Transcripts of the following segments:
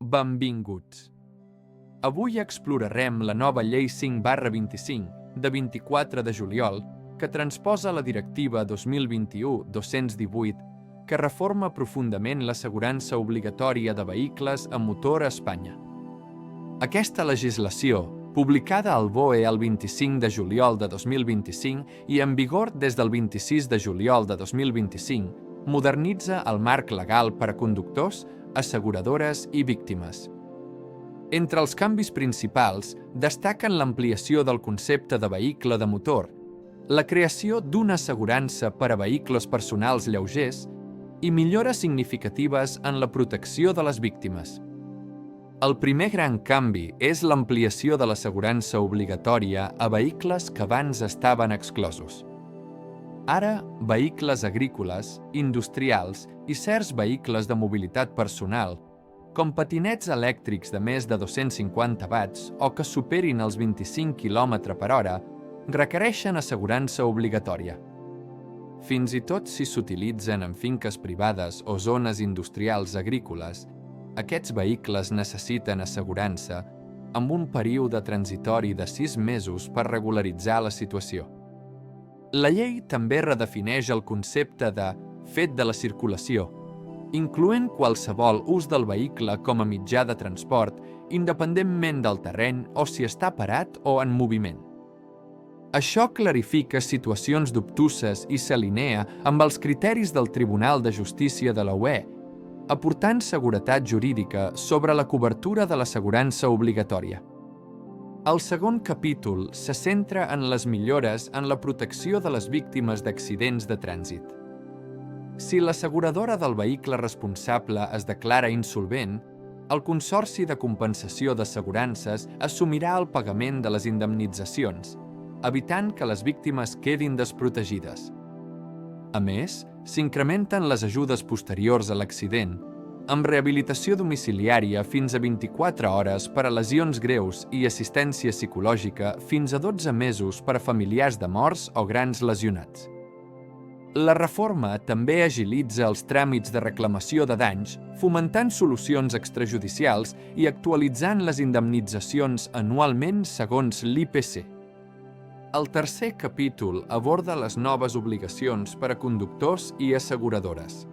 benvinguts. Avui explorarem la nova Llei 5/25 de 24 de juliol que transposa la Directiva 2021/218 que reforma profundament l'assegurança obligatòria de vehicles a motor a Espanya. Aquesta legislació, publicada al BOE el 25 de juliol de 2025 i en vigor des del 26 de juliol de 2025, modernitza el marc legal per a conductors, asseguradores i víctimes. Entre els canvis principals destaquen l'ampliació del concepte de vehicle de motor, la creació d'una assegurança per a vehicles personals lleugers i millores significatives en la protecció de les víctimes. El primer gran canvi és l'ampliació de l'assegurança obligatòria a vehicles que abans estaven exclosos. Ara, vehicles agrícoles, industrials i certs vehicles de mobilitat personal, com patinets elèctrics de més de 250 watts o que superin els 25 km/h, requereixen assegurança obligatòria. Fins i tot si s'utilitzen en finques privades o zones industrials agrícoles, aquests vehicles necessiten assegurança amb un període transitori de 6 mesos per regularitzar la situació. La llei també redefineix el concepte de fet de la circulació, incloent qualsevol ús del vehicle com a mitjà de transport, independentment del terreny o si està parat o en moviment. Això clarifica situacions dubtoses i s'alinea amb els criteris del Tribunal de Justícia de la UE, aportant seguretat jurídica sobre la cobertura de l'assegurança obligatòria. El segon capítol se centra en les millores en la protecció de les víctimes d'accidents de trànsit. Si l'asseguradora del vehicle responsable es declara insolvent, el Consorci de Compensació d'Assegurances assumirà el pagament de les indemnitzacions, evitant que les víctimes quedin desprotegides. A més, s'incrementen les ajudes posteriors a l'accident, amb rehabilitació domiciliària fins a 24 hores per a lesions greus i assistència psicològica fins a 12 mesos per a familiars de morts o grans lesionats. La reforma també agilitza els tràmits de reclamació de danys, fomentant solucions extrajudicials i actualitzant les indemnitzacions anualment segons l'IPC. El tercer capítol aborda les noves obligacions per a conductors i asseguradores.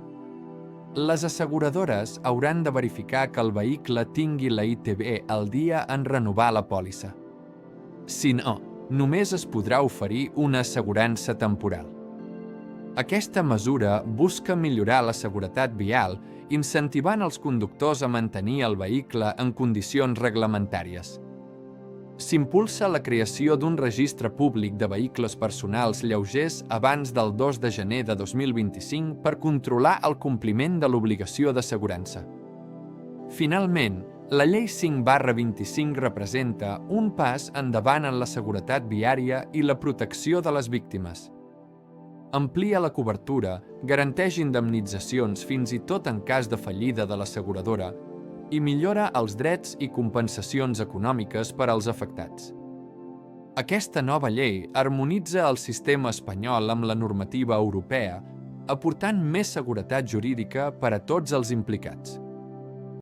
Les asseguradores hauran de verificar que el vehicle tingui la ITV al dia en renovar la pòlissa. Si no, només es podrà oferir una assegurança temporal. Aquesta mesura busca millorar la seguretat vial, incentivant els conductors a mantenir el vehicle en condicions reglamentàries. S'impulsa la creació d'un registre públic de vehicles personals lleugers abans del 2 de gener de 2025 per controlar el compliment de l'obligació d'assegurança. Finalment, la Llei 5/25 representa un pas endavant en la seguretat viària i la protecció de les víctimes. Amplia la cobertura, garanteix indemnitzacions fins i tot en cas de fallida de l'asseguradora i millora els drets i compensacions econòmiques per als afectats. Aquesta nova llei harmonitza el sistema espanyol amb la normativa europea, aportant més seguretat jurídica per a tots els implicats.